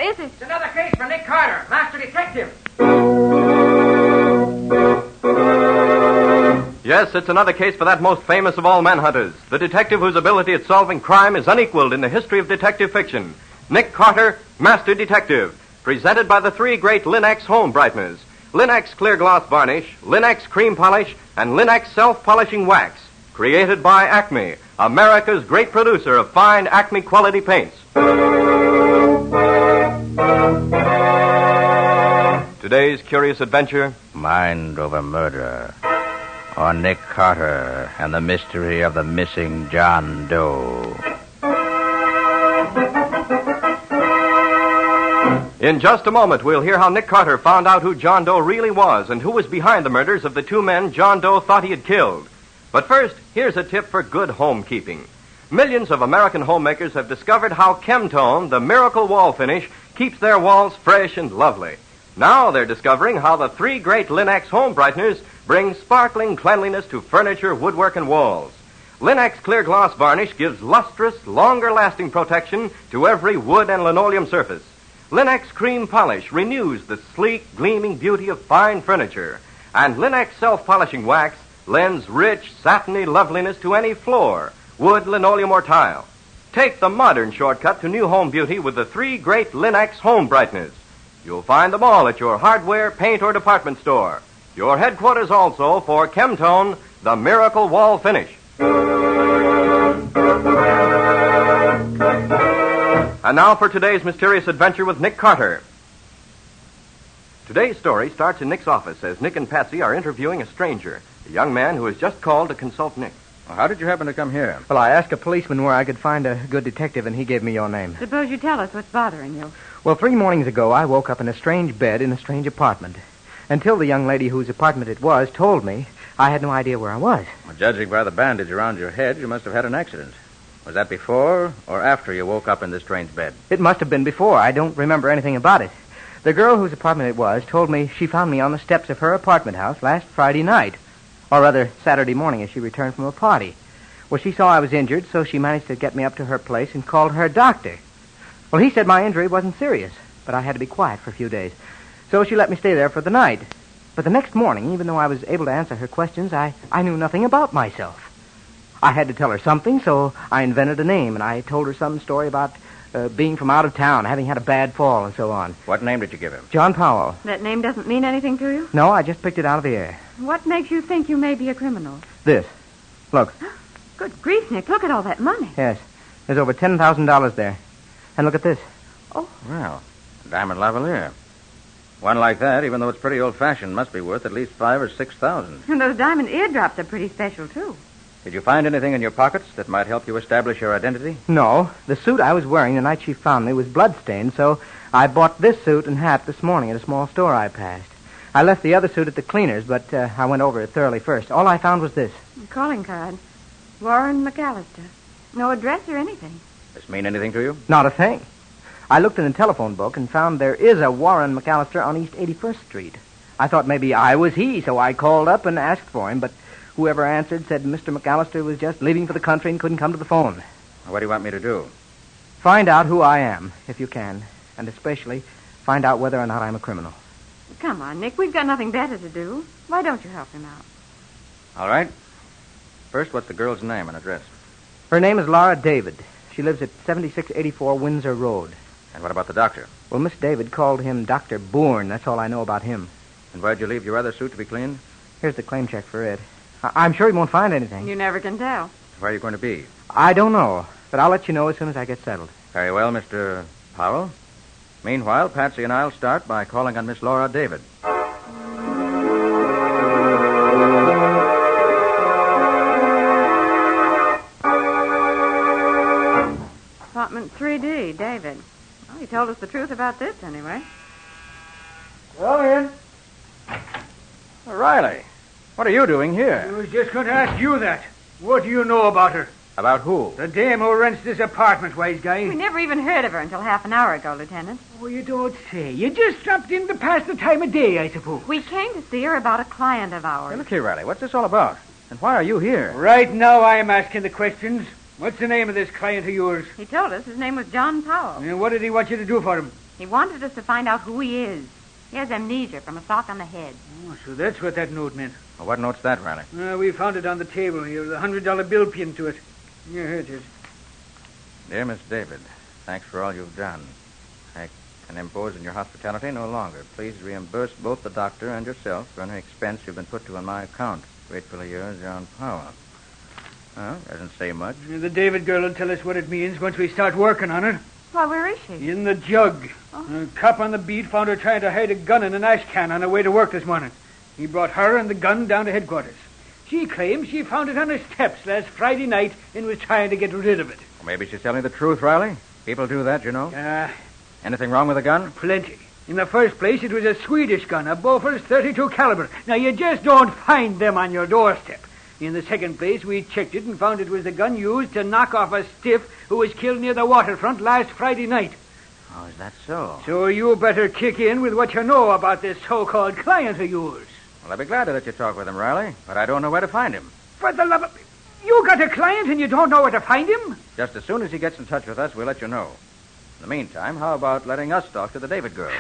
is it? It's another case for Nick Carter, master detective. Yes, it's another case for that most famous of all manhunters, the detective whose ability at solving crime is unequaled in the history of detective fiction. Nick Carter, Master Detective, presented by the three great Lin-X home brighteners, Lin-X clear gloss varnish, Lin-X cream polish, and Lin-X self-polishing wax, created by Acme, America's great producer of fine Acme quality paints. Today's curious adventure, Mind Over Murder, or Nick Carter and the mystery of the missing John Doe. In just a moment, we'll hear how Nick Carter found out who John Doe really was and who was behind the murders of the two men John Doe thought he had killed. But first, here's a tip for good homekeeping. Millions of American homemakers have discovered how Chemtone, the miracle wall finish, keeps their walls fresh and lovely. Now they're discovering how the three great Lin-X home brighteners bring sparkling cleanliness to furniture, woodwork, and walls. Lin-X clear gloss varnish gives lustrous, longer-lasting protection to every wood and linoleum surface. Lin-X cream polish renews the sleek, gleaming beauty of fine furniture. And Lin-X self-polishing wax lends rich, satiny loveliness to any floor, wood, linoleum, or tile. Take the modern shortcut to new home beauty with the three great Lin-X home brighteners. You'll find them all at your hardware, paint, or department store. Your headquarters also for Chemtone, the miracle wall finish. And now for today's mysterious adventure with Nick Carter. Today's story starts in Nick's office as Nick and Patsy are interviewing a stranger, a young man who has just called to consult Nick. Well, how did you happen to come here? Well, I asked a policeman where I could find a good detective, and he gave me your name. Suppose you tell us what's bothering you. Well, 3 mornings ago, I woke up in a strange bed in a strange apartment. Until the young lady whose apartment it was told me, I had no idea where I was. Well, judging by the bandage around your head, you must have had an accident. Was that before or after you woke up in this strange bed? It must have been before. I don't remember anything about it. The girl whose apartment it was told me she found me on the steps of her apartment house last Friday night. Or rather, Saturday morning as she returned from a party. Well, she saw I was injured, so she managed to get me up to her place and called her doctor. Well, he said my injury wasn't serious, but I had to be quiet for a few days. So she let me stay there for the night. But the next morning, even though I was able to answer her questions, I knew nothing about myself. I had to tell her something, so I invented a name, and I told her some story about being from out of town, having had a bad fall, and so on. What name did you give him? John Powell. That name doesn't mean anything to you? No, I just picked it out of the air. What makes you think you may be a criminal? This. Look. Good grief, Nick. Look at all that money. Yes. There's over $10,000 there. And look at this. Oh. Well, diamond lavalier. One like that, even though it's pretty old-fashioned, must be worth at least $5,000 or $6,000. And those diamond eardrops are pretty special, too. Did you find anything in your pockets that might help you establish your identity? No. The suit I was wearing the night she found me was bloodstained, so I bought this suit and hat this morning at a small store I passed. I left the other suit at the cleaner's, but I went over it thoroughly first. All I found was this. A calling card. Warren McAllister. No address or anything. Does this mean anything to you? Not a thing. I looked in the telephone book and found there is a Warren McAllister on East 81st Street. I thought maybe I was he, so I called up and asked for him, but whoever answered said Mr. McAllister was just leaving for the country and couldn't come to the phone. What do you want me to do? Find out who I am, if you can, and especially find out whether or not I'm a criminal. Come on, Nick. We've got nothing better to do. Why don't you help him out? All right. First, what's the girl's name and address? Her name is Laura David. She lives at 7684 Windsor Road. And what about the doctor? Well, Miss David called him Dr. Bourne. That's all I know about him. And where'd you leave your other suit to be cleaned? Here's the claim check for it. I'm sure he won't find anything. You never can tell. Where are you going to be? I don't know, but I'll let you know as soon as I get settled. Very well, Mr. Powell. Meanwhile, Patsy and I'll start by calling on Miss Laura David. Apartment 3D, David. Well, he told us the truth about this, anyway. Go in. Riley, what are you doing I here? was just going to ask you that. What do you know about her? About who? The dame who rents this apartment, wise guy. We never even heard of her until half an hour ago, Lieutenant. Oh, you don't say. You just dropped in to pass the time of day, I suppose. We came to see her about a client of Hey, ours. look here, Riley. What's this all about? And why are you here? Right now, I'm asking the questions. What's the name of this client of yours? He told us his name was John Powell. And what did he want you to do for him? He wanted us to find out who he is. He has amnesia from a sock on the head. Oh, so that's what that note meant. Well, what note's that, Riley? We found it on the table here with a $100 bill pinned to it. Yeah, here it is. Dear Miss David, thanks for all you've done. I can impose on your hospitality no longer. Please reimburse both the doctor and yourself for any expense you've been put to on my account. Gratefully yours, John Powell. Well, doesn't say much. The David girl will tell us what it means once we start working on it. Why, where is she? In the jug. Oh. A cop on the beat found her trying to hide a gun in an ash can on her way to work this morning. He brought her and the gun down to headquarters. She claims she found it on her steps last Friday night and was trying to get rid of it. Well, maybe she's telling the truth, Riley. People do that, you know. Anything wrong with the gun? Plenty. In the first place, it was a Swedish gun, a Bofors .32 caliber. Now, you just don't find them on your doorstep. In the second place, we checked it and found it was the gun used to knock off a stiff who was killed near the waterfront last Friday night. Oh, is that so? So you better kick in with what you know about this so-called client of yours. Well, I'd be glad to let you talk with him, Riley, but I don't know where to find him. For the love of... You got a client and you don't know where to find him? Just as soon as he gets in touch with us, we'll let you know. In the meantime, how about letting us talk to the David girl?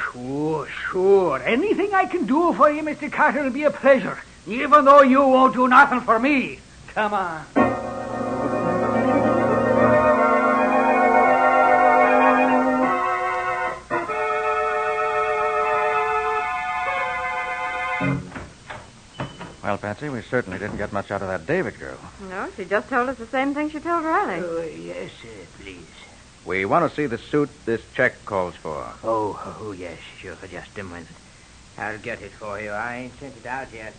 Sure. Anything I can do for you, Mr. Carter, will be a pleasure, even though you won't do nothing for me. Come on. Well, Patsy, we certainly didn't get much out of that David girl. No, she just told us the same thing she told Riley. Yes, please. We want to see the suit this check calls for. Oh, yes, sure. Just a minute. I'll get it for you. I ain't sent it out yet.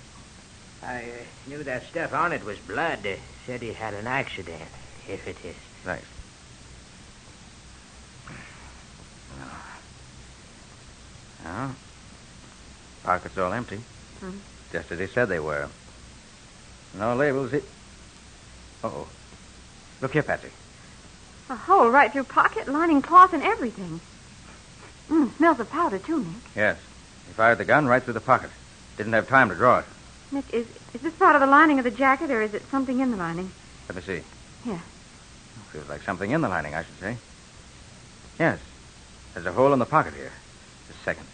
I knew that stuff on it was blood. Said he had an accident, if it is. Thanks. Well, pockets all empty. Hmm. Just as he said they were. No labels. Uh-oh. Look here, Patsy. A hole right through pocket, lining cloth and everything. Smells of powder, too, Nick. Yes. He fired the gun right through the pocket. Didn't have time to draw it. Nick, is this part of the lining of the jacket, or is it something in the lining? Let me see. Here. Feels like something in the lining, I should say. Yes. There's a hole in the pocket here. Just a second.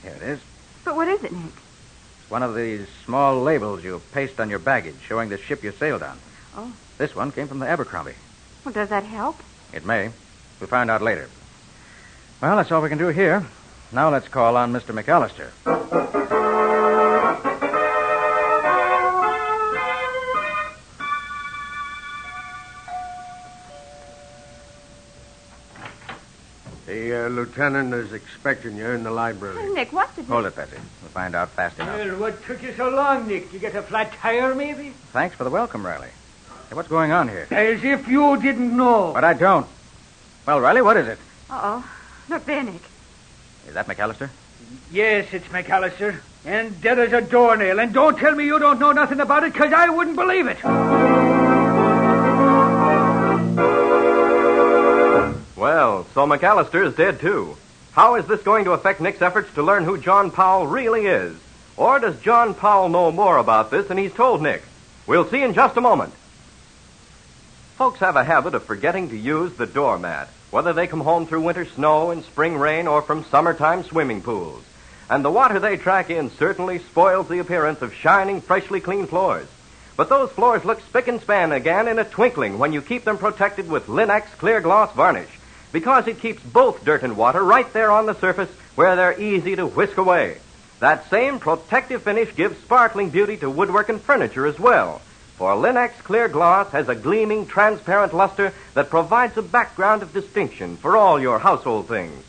Here it is. But what is it, Nick? It's one of these small labels you paste on your baggage showing the ship you sailed on. Oh. This one came from the Abercrombie. Well, does that help? It may. We'll find out later. Well, that's all we can do here. Now let's call on Mr. McAllister. The lieutenant is expecting you in the library. Hey, Nick, what's it? Hold it, Patsy. We'll find out fast enough. Well, what took you so long, Nick? You get a flat tire, maybe? Thanks for the welcome, Riley. Hey, what's going on here? As if you didn't know. But I don't. Well, Riley, what is it? Uh-oh. Look there, Nick. Is that McAllister? Yes, it's McAllister. And dead as a doornail. And don't tell me you don't know nothing about it, because I wouldn't believe it. Well, so McAllister is dead, too. How is this going to affect Nick's efforts to learn who John Powell really is? Or does John Powell know more about this than he's told Nick? We'll see in just a moment. Folks have a habit of forgetting to use the doormat, whether they come home through winter snow and spring rain or from summertime swimming pools. And the water they track in certainly spoils the appearance of shining, freshly clean floors. But those floors look spick and span again in a twinkling when you keep them protected with Linex clear gloss varnish, because it keeps both dirt and water right there on the surface where they're easy to whisk away. That same protective finish gives sparkling beauty to woodwork and furniture as well. For Linex clear gloss has a gleaming, transparent luster that provides a background of distinction for all your household things.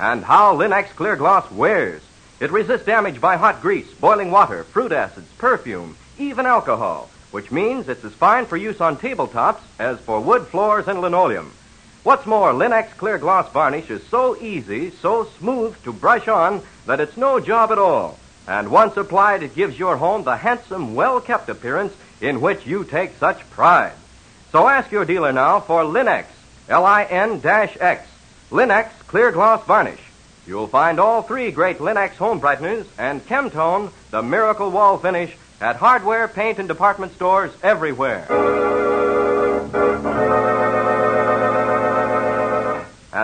And how Linex clear gloss wears. It resists damage by hot grease, boiling water, fruit acids, perfume, even alcohol, which means it's as fine for use on tabletops as for wood floors and linoleum. What's more, Linex clear gloss varnish is so easy, so smooth to brush on that it's no job at all. And once applied, it gives your home the handsome, well-kept appearance in which you take such pride. So ask your dealer now for Linex, Lin-X, Linex clear gloss varnish. You'll find all three great Linex home brighteners and Chemtone, the miracle wall finish, at hardware, paint, and department stores everywhere.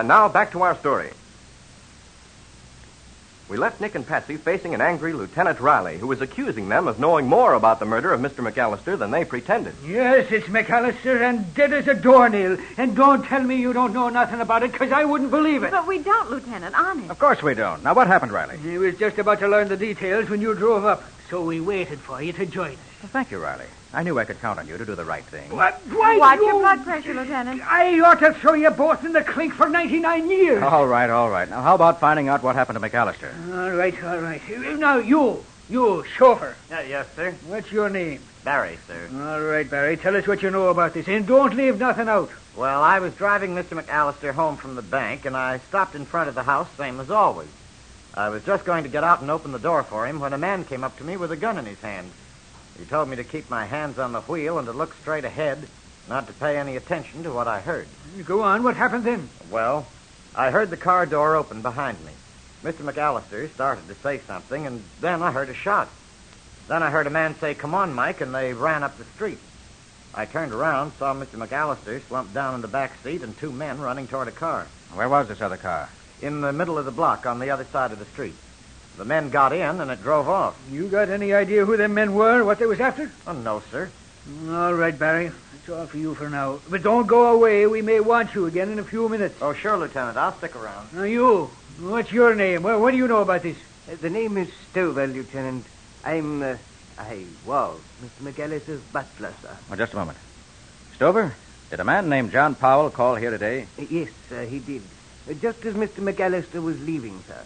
And now back to our story. We left Nick and Patsy facing an angry Lieutenant Riley, who was accusing them of knowing more about the murder of Mr. McAllister than they pretended. Yes, it's McAllister, and dead as a doornail. And don't tell me you don't know nothing about it, because I wouldn't believe it. But we don't, Lieutenant, honest. Of course we don't. Now, what happened, Riley? He was just about to learn the details when you drove up, so we waited for you to join us. Well, thank you, Riley. I knew I could count on you to do the right thing. What? Why Watch you... your blood pressure, Lieutenant. I ought to throw you both in the clink for 99 years. All right. Now, how about finding out what happened to McAllister? All right. Now, you, chauffeur. Yes, sir. What's your name? Barry, sir. All right, Barry. Tell us what you know about this, and don't leave nothing out. Well, I was driving Mr. McAllister home from the bank, and I stopped in front of the house, same as always. I was just going to get out and open the door for him when a man came up to me with a gun in his hand. He told me to keep my hands on the wheel and to look straight ahead, not to pay any attention to what I heard. Go on. What happened then? Well, I heard the car door open behind me. Mr. McAllister started to say something, and then I heard a shot. Then I heard a man say, "Come on, Mike," and they ran up the street. I turned around, saw Mr. McAllister slumped down in the back seat and two men running toward a car. Where was this other car? In the middle of the block on the other side of the street. The men got in, and it drove off. You got any idea who them men were, what they was after? Oh, no, sir. All right, Barry. That's all for you for now. But don't go away. We may want you again in a few minutes. Oh, sure, Lieutenant. I'll stick around. Now, you. What's your name? What do you know about this? The name is Stover, Lieutenant. I was Mr. McAllister's butler, sir. Well, just a moment. Stover, did a man named John Powell call here today? Yes, sir, he did. Just as Mr. McAllister was leaving, sir.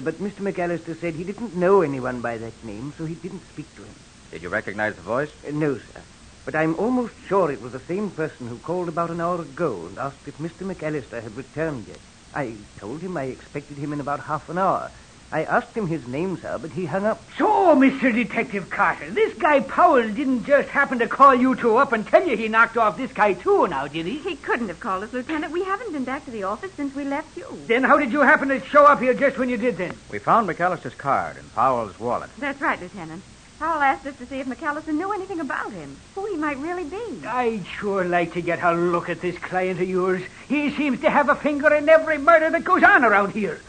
But Mr. McAllister said he didn't know anyone by that name, so he didn't speak to him. Did you recognize the voice? No, sir. But I'm almost sure it was the same person who called about an hour ago and asked if Mr. McAllister had returned yet. I told him I expected him in about half an hour. I asked him his name, sir, but he hung up. So, Mr. Detective Carter, this guy Powell didn't just happen to call you two up and tell you he knocked off this guy too, now, did he? He couldn't have called us, Lieutenant. We haven't been back to the office since we left you. Then how did you happen to show up here just when you did then? We found McAllister's card in Powell's wallet. That's right, Lieutenant. Powell asked us to see if McAllister knew anything about him, who he might really be. I'd sure like to get a look at this client of yours. He seems to have a finger in every murder that goes on around here.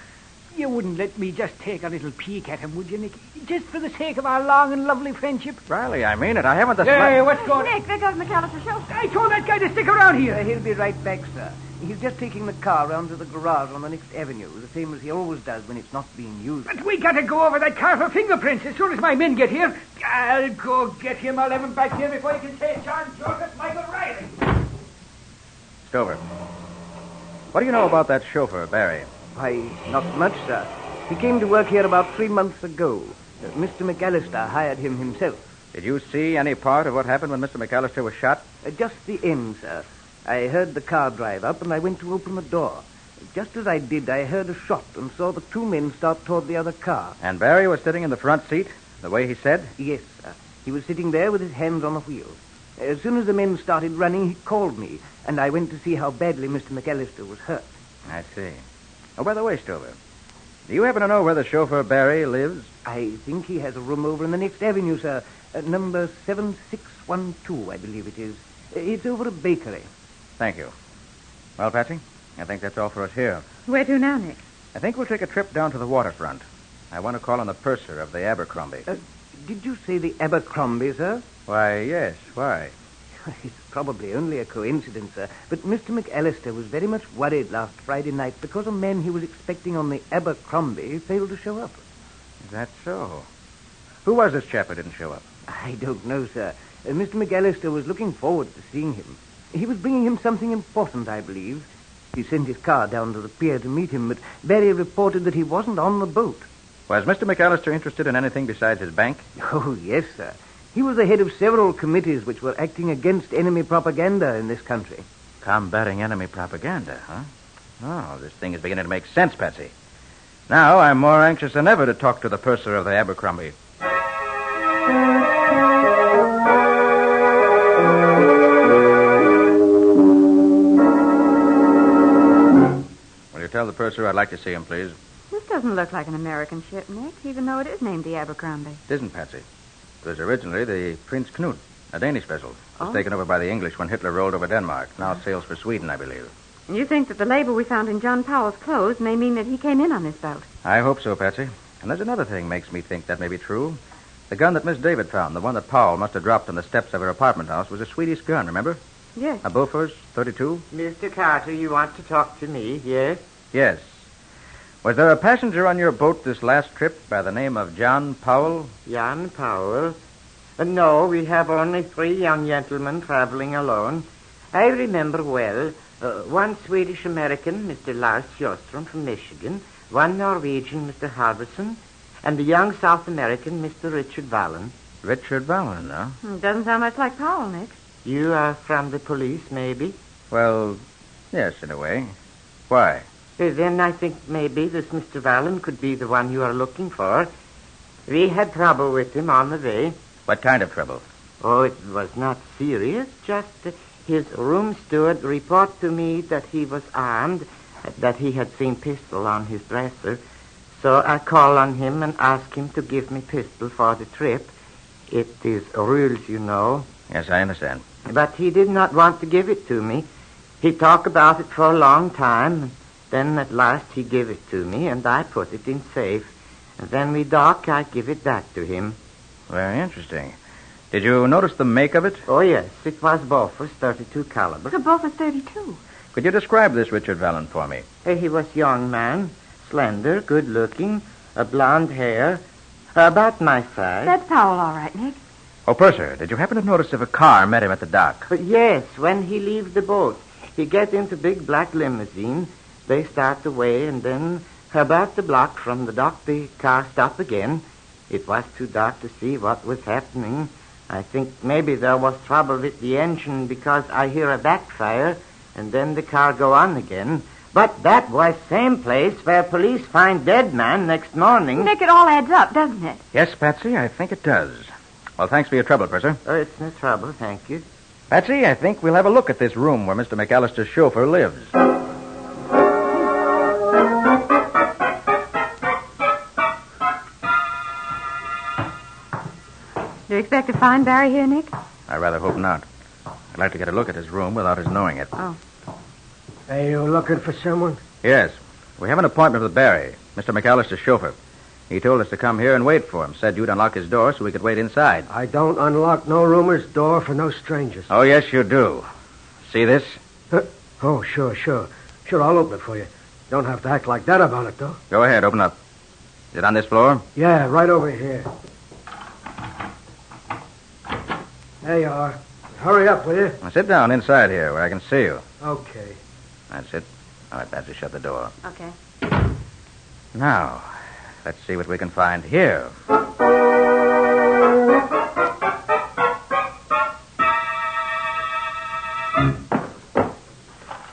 You wouldn't let me just take a little peek at him, would you, Nicky? Just for the sake of our long and lovely friendship? Riley, I mean it. I haven't the Hey, what's going on? Nick, there goes McAllister's chauffeur. I told that guy to stick around here. He'll be right back, sir. He's just taking the car round to the garage on the next avenue, the same as he always does when it's not being used. But we got to go over that car for fingerprints as soon as my men get here. I'll go get him. I'll have him back here before you can say John Joseph Michael Riley. Stover, what do you know about that chauffeur, Barry? Why, not much, sir. He came to work here about 3 months ago. Mr. McAllister hired him himself. Did you see any part of what happened when Mr. McAllister was shot? Just the end, sir. I heard the car drive up, and I went to open the door. Just as I did, I heard a shot and saw the two men start toward the other car. And Barry was sitting in the front seat, the way he said? Yes, sir. He was sitting there with his hands on the wheel. As soon as the men started running, he called me, and I went to see how badly Mr. McAllister was hurt. I see. Oh, by the way, Stover, do you happen to know where the chauffeur Barry lives? I think he has a room over in the next avenue, sir. Number 7612, I believe it is. It's over a bakery. Thank you. Well, Patsy, I think that's all for us here. Where to now, Nick? I think we'll take a trip down to the waterfront. I want to call on the purser of the Abercrombie. Did you say the Abercrombie, sir? Why, yes. Why? It's probably only a coincidence, sir. But Mr. McAllister was very much worried last Friday night because a man he was expecting on the Abercrombie failed to show up. Is that so? Who was this chap who didn't show up? I don't know, sir. Mr. McAllister was looking forward to seeing him. He was bringing him something important, I believe. He sent his car down to the pier to meet him, but Barry reported that he wasn't on the boat. Was Mr. McAllister interested in anything besides his bank? Oh, yes, sir. He was the head of several committees which were acting against enemy propaganda in this country. Combating enemy propaganda, huh? Oh, this thing is beginning to make sense, Patsy. Now I'm more anxious than ever to talk to the purser of the Abercrombie. Will you tell the purser I'd like to see him, please? This doesn't look like an American ship, Nick, even though it is named the Abercrombie. It isn't, Patsy. It was originally the Prince Knut, a Danish vessel. It was taken over by the English when Hitler rolled over Denmark. Now sails for Sweden, I believe. You think that the label we found in John Powell's clothes may mean that he came in on this bout? I hope so, Patsy. And there's another thing makes me think that may be true. The gun that Miss David found, the one that Powell must have dropped on the steps of her apartment house, was a Swedish gun, remember? Yes. A Bofors 32? Mr. Carter, you want to talk to me, yes? Yes. Was there a passenger on your boat this last trip by the name of John Powell? Jan Powell? No, we have only 3 young gentlemen traveling alone. I remember well. One Swedish-American, Mr. Lars Sjöström from Michigan, one Norwegian, Mr. Halverson, and a young South American, Mr. Richard Vallon. Richard Vallon, huh? Doesn't sound much like Powell, Nick. You are from the police, maybe? Well, yes, in a way. Why? Then I think maybe this Mr. Vallon could be the one you are looking for. We had trouble with him on the way. What kind of trouble? Oh, it was not serious. Just his room steward reported to me that he was armed, that he had seen pistol on his dresser. So I called on him and asked him to give me pistol for the trip. It is rules, you know. Yes, I understand. But he did not want to give it to me. He talked about it for a long time. Then at last he gave it to me, and I put it in safe. And then we dock, I give it back to him. Very interesting. Did you notice the make of it? Oh, yes. It was Bofors 32 caliber. So both are 32. Could you describe this Richard Vallon for me? He was a young man, slender, good-looking, blonde hair, about my size. That's Powell, all right, Nick. Oh, Purser, did you happen to notice if a car met him at the dock? But yes, when he leave the boat, he get into big black limousine. They start away, and then about the block from the dock, the car stop again. It was too dark to see what was happening. I think maybe there was trouble with the engine because I hear a backfire, and then the car go on again. But that was same place where police find dead man next morning. Nick, it all adds up, doesn't it? Yes, Patsy, I think it does. Well, thanks for your trouble, Purser. Oh, it's no trouble, thank you. Patsy, I think we'll have a look at this room where Mr. McAllister's chauffeur lives. Do you expect to find Barry here, Nick? I rather hope not. I'd like to get a look at his room without his knowing it. Oh. Are you looking for someone? Yes. We have an appointment with Barry, Mr. McAllister's chauffeur. He told us to come here and wait for him. Said you'd unlock his door so we could wait inside. I don't unlock no roomers' door for no strangers. Oh, yes, you do. See this? Oh, sure. Sure, I'll open it for you. Don't have to act like that about it, though. Go ahead, open up. Is it on this floor? Yeah, right over here. There you are. Hurry up, will you? Now, sit down inside here where I can see you. Okay. That's it. All right, Patsy, shut the door. Okay. Now, let's see what we can find here.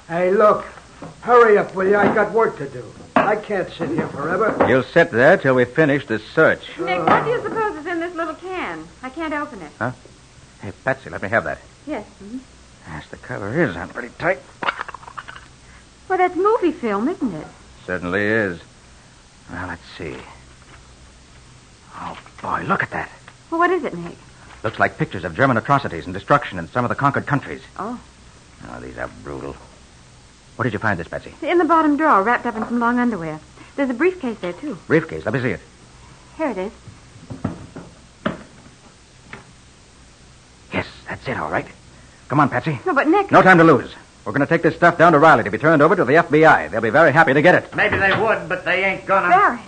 Hey, look. Hurry up, will you? I got work to do. I can't sit here forever. You'll sit there till we finish this search. Nick, what do you suppose is in this little can? I can't open it. Huh? Hey, Patsy, let me have that. Yes. Yes, the cover is on pretty tight. Well, that's movie film, isn't it? Certainly is. Well, let's see. Oh, boy, look at that. Well, what is it, Nick? Looks like pictures of German atrocities and destruction in some of the conquered countries. Oh. Oh, these are brutal. Where did you find this, Patsy? In the bottom drawer, wrapped up in some long underwear. There's a briefcase there, too. Briefcase. Let me see it. Here it is. Yes, that's it, all right. Come on, Patsy. No, but Nick... No time to lose. We're going to take this stuff down to Riley to be turned over to the FBI. They'll be very happy to get it. Maybe they would, but they ain't gonna. Barry.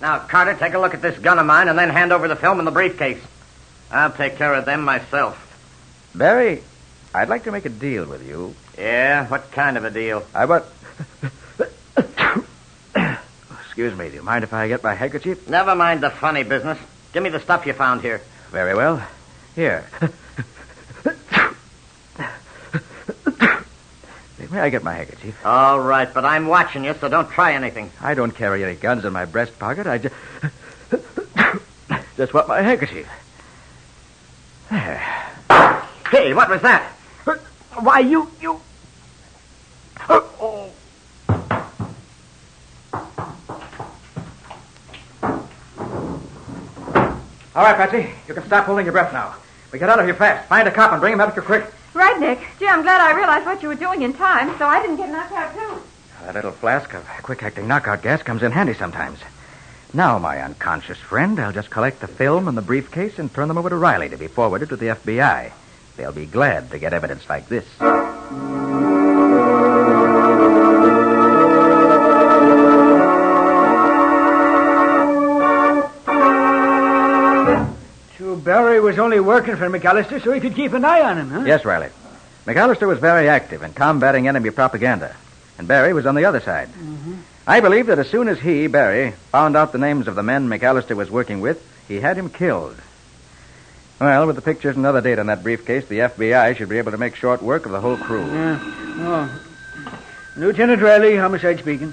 Now, Carter, take a look at this gun of mine and then hand over the film in the briefcase. I'll take care of them myself. Barry, I'd like to make a deal with you. Yeah? What kind of a deal? I want... Excuse me, do you mind if I get my handkerchief? Never mind the funny business. Give me the stuff you found here. Very well. Here. May I get my handkerchief? All right, but I'm watching you, so don't try anything. I don't carry any guns in my breast pocket. I just want my handkerchief. There. Hey, what was that? Why, you... Oh. All right, Patsy. You can stop holding your breath now. We get out of here fast. Find a cop and bring him out here quick. Right, Nick. Gee, I'm glad I realized what you were doing in time, so I didn't get knocked out, too. That little flask of quick-acting knockout gas comes in handy sometimes. Now, my unconscious friend, I'll just collect the film and the briefcase and turn them over to Riley to be forwarded to the FBI. They'll be glad to get evidence like this. So Barry was only working for McAllister so he could keep an eye on him, huh? Yes, Riley. McAllister was very active in combating enemy propaganda, and Barry was on the other side. Mm-hmm. I believe that as soon as he, Barry, found out the names of the men McAllister was working with, he had him killed. Well, with the pictures and other data in that briefcase, the FBI should be able to make short work of the whole crew. Yeah. Oh. Lieutenant Riley, homicide speaking.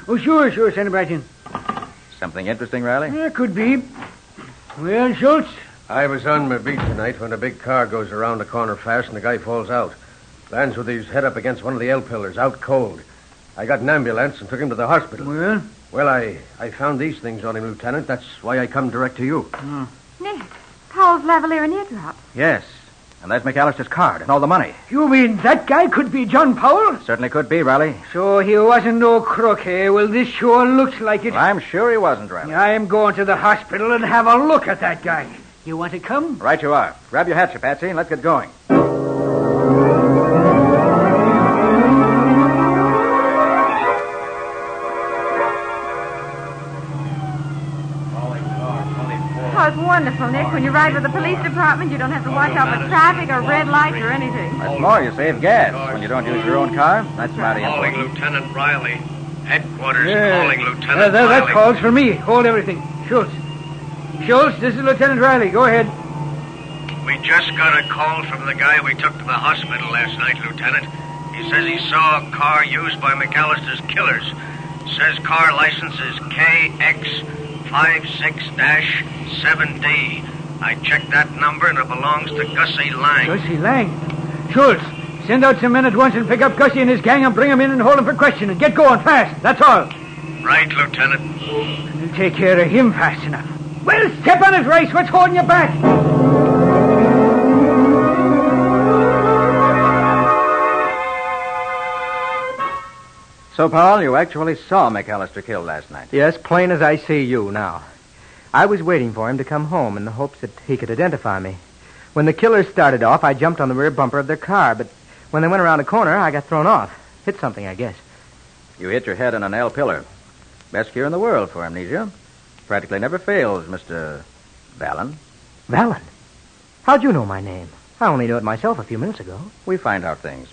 Oh, sure, send him right in. Something interesting, Riley? Yeah, could be. Well, Schultz? I was on my beat tonight when a big car goes around the corner fast and the guy falls out. Lands with his head up against one of the L-pillars, out cold. I got an ambulance and took him to the hospital. Well? Well, I found these things on him, Lieutenant. That's why I come direct to you. Nick, Powell's lavalier and eardrops. Yes. And there's McAllister's card and all the money. You mean that guy could be John Powell? Certainly could be, Riley. So he wasn't no crook, eh? Well, this sure looks like it. Well, I'm sure he wasn't, Riley. I'm going to the hospital and have a look at that guy. You want to come? Right you are. Grab your hatchet, Patsy, and let's get going. Oh, it's wonderful, Nick. When you ride with the police department, you don't have to watch out for traffic or red lights or anything. That's more, you save gas when you don't use your own car. That's mighty Calling important. Lieutenant Riley. Headquarters Yeah. calling Lieutenant That Riley. calls for me. Hold everything. Schultz, this is Lieutenant Riley. Go ahead. We just got a call from the guy we took to the hospital last night, Lieutenant. He says he saw a car used by McAllister's killers. Says car license is KX56-7D. I checked that number and it belongs to Gussie Lang. Gussie Lang. Schultz, send out some men at once and pick up Gussie and his gang and bring him in and hold him for questioning. Get going fast. That's all. Right, Lieutenant. And we'll take care of him fast enough. Well, step on it, Rice. What's holding you back? So, Paul, you actually saw McAllister killed last night. Yes, plain as I see you now. I was waiting for him to come home in the hopes that he could identify me. When the killers started off, I jumped on the rear bumper of their car, but when they went around the corner, I got thrown off. Hit something, I guess. You hit your head on an L pillar. Best cure in the world for amnesia. Practically never fails, Mr. Vallon. Vallon? How'd you know my name? I only knew it myself a few minutes ago. We find out things.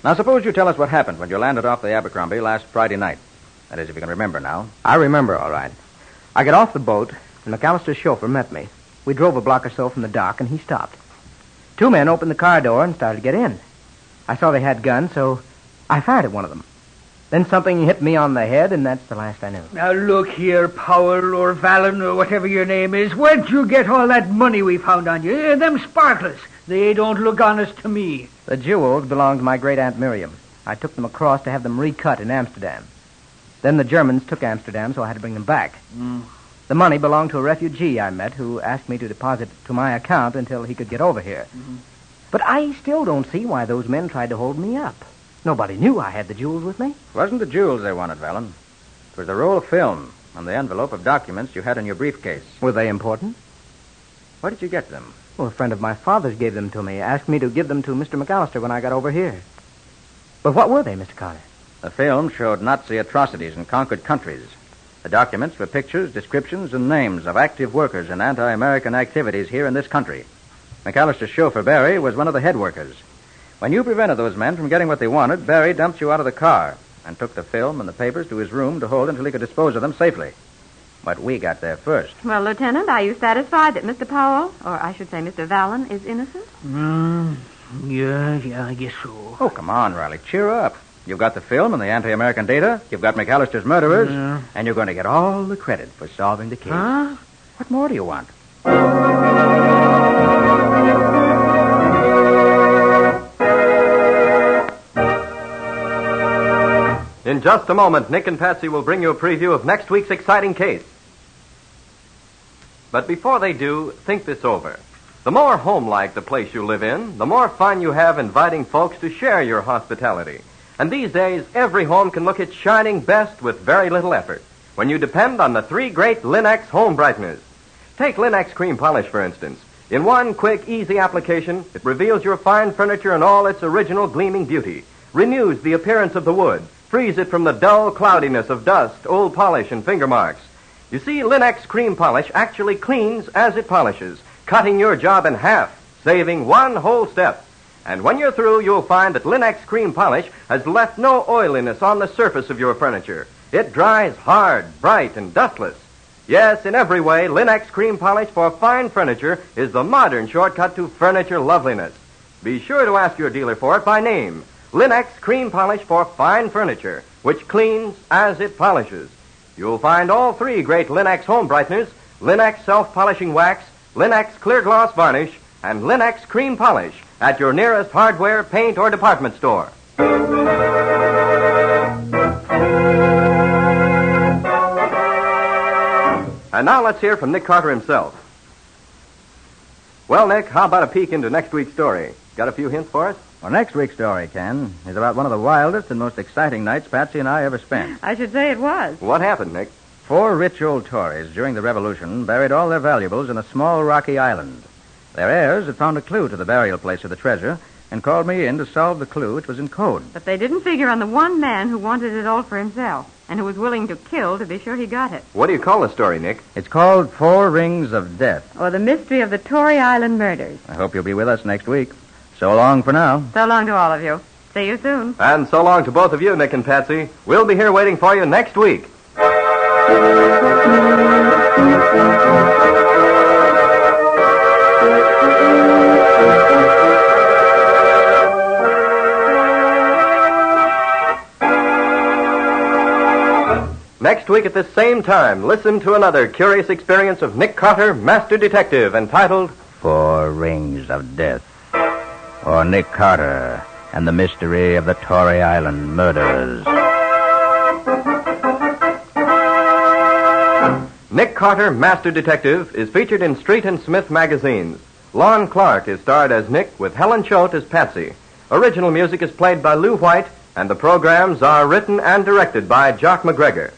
Now, suppose you tell us what happened when you landed off the Abercrombie last Friday night. That is, if you can remember now. I remember, all right. I got off the boat, and McAllister's chauffeur met me. We drove a block or so from the dock, and he stopped. Two men opened the car door and started to get in. I saw they had guns, so I fired at one of them. Then something hit me on the head, and that's the last I knew. Now, look here, Powell or Vallon or whatever your name is. Where'd you get all that money we found on you? Them sparklers. They don't look honest to me. The jewels belonged to my great-aunt Miriam. I took them across to have them recut in Amsterdam. Then the Germans took Amsterdam, so I had to bring them back. The money belonged to a refugee I met who asked me to deposit it to my account until he could get over here. But I still don't see why those men tried to hold me up. Nobody knew I had the jewels with me. It wasn't the jewels they wanted, Vallon. It was the roll of film and the envelope of documents you had in your briefcase. Were they important? Where did you get them? Well, a friend of my father's gave them to me, asked me to give them to Mr. McAllister when I got over here. But what were they, Mr. Carter? The film showed Nazi atrocities in conquered countries. The documents were pictures, descriptions, and names of active workers in anti-American activities here in this country. McAllister's chauffeur, Barry, was one of the head workers. When you prevented those men from getting what they wanted, Barry dumped you out of the car and took the film and the papers to his room to hold until he could dispose of them safely. But we got there first. Well, Lieutenant, are you satisfied that Mr. Powell, or I should say Mr. Vallon, is innocent? Yeah, I guess so. Oh, come on, Riley. Cheer up. You've got the film and the anti-American data. You've got McAllister's murderers. And you're going to get all the credit for solving the case. Huh? What more do you want? In just a moment, Nick and Patsy will bring you a preview of next week's exciting case. But before they do, think this over. The more home-like the place you live in, the more fun you have inviting folks to share your hospitality. And these days, every home can look its shining best with very little effort when you depend on the three great Linex home brighteners. Take Linex cream polish, for instance. In one quick, easy application, it reveals your fine furniture in all its original gleaming beauty, renews the appearance of the wood, frees it from the dull cloudiness of dust, old polish, and finger marks. You see, Linex cream polish actually cleans as it polishes, cutting your job in half, saving one whole step. And when you're through, you'll find that Linex cream polish has left no oiliness on the surface of your furniture. It dries hard, bright, and dustless. Yes, in every way, Linex cream polish for fine furniture is the modern shortcut to furniture loveliness. Be sure to ask your dealer for it by name. Linex cream polish for fine furniture, which cleans as it polishes. You'll find all three great Linex home brighteners, Linex self-polishing wax, Linex clear gloss varnish, and Linex cream polish at your nearest hardware, paint, or department store. And now let's hear from Nick Carter himself. Well, Nick, how about a peek into next week's story? Got a few hints for us? Well, next week's story, Ken, is about one of the wildest and most exciting nights Patsy and I ever spent. I should say it was. What happened, Nick? 4 rich old Tories during the Revolution buried all their valuables in a small rocky island. Their heirs had found a clue to the burial place of the treasure and called me in to solve the clue, which was in code. But they didn't figure on the one man who wanted it all for himself and who was willing to kill to be sure he got it. What do you call the story, Nick? It's called 4 Rings of Death. Or the mystery of the Tory Island murders. I hope you'll be with us next week. So long for now. So long to all of you. See you soon. And so long to both of you, Nick and Patsy. We'll be here waiting for you next week. Next week at this same time, listen to another curious experience of Nick Carter, Master Detective, entitled 4 Rings of Death. Or Nick Carter and the Mystery of the Tory Island Murders. Nick Carter, Master Detective, is featured in Street and Smith magazines. Lon Clark is starred as Nick with Helen Choate as Patsy. Original music is played by Lou White, and the programs are written and directed by Jock McGregor.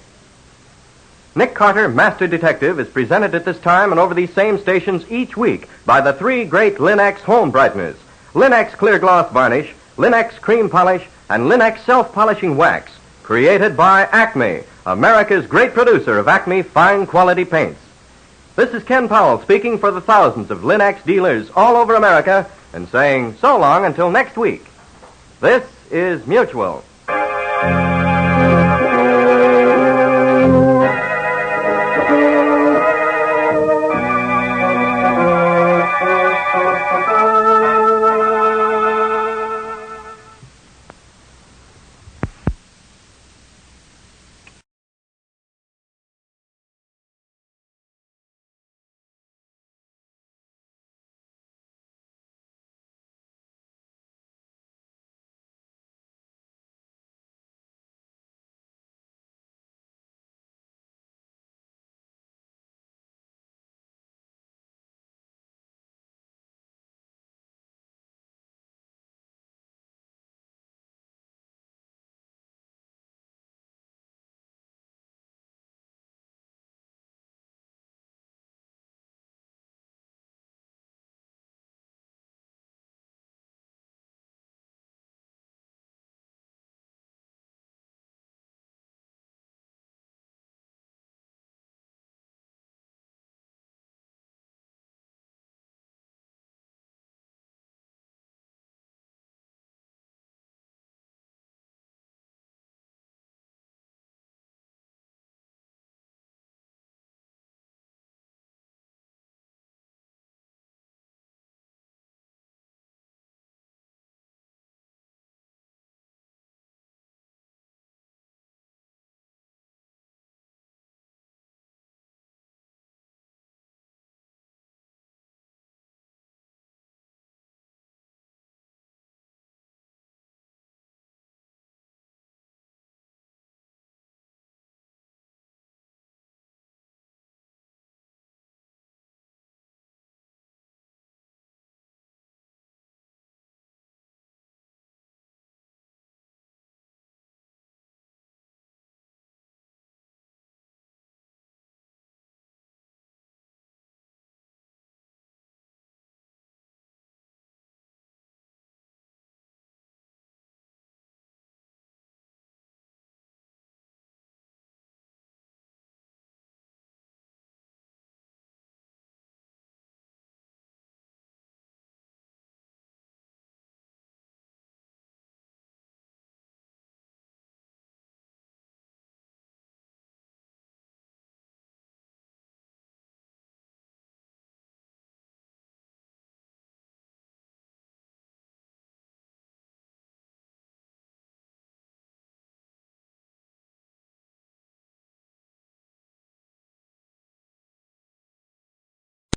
Nick Carter, Master Detective, is presented at this time and over these same stations each week by the 3 great Linex home brighteners, Linex clear gloss varnish, Linex cream polish, and Linex self-polishing wax, created by Acme, America's great producer of Acme fine quality paints. This is Ken Powell speaking for the thousands of Linex dealers all over America and saying so long until next week. This is Mutual.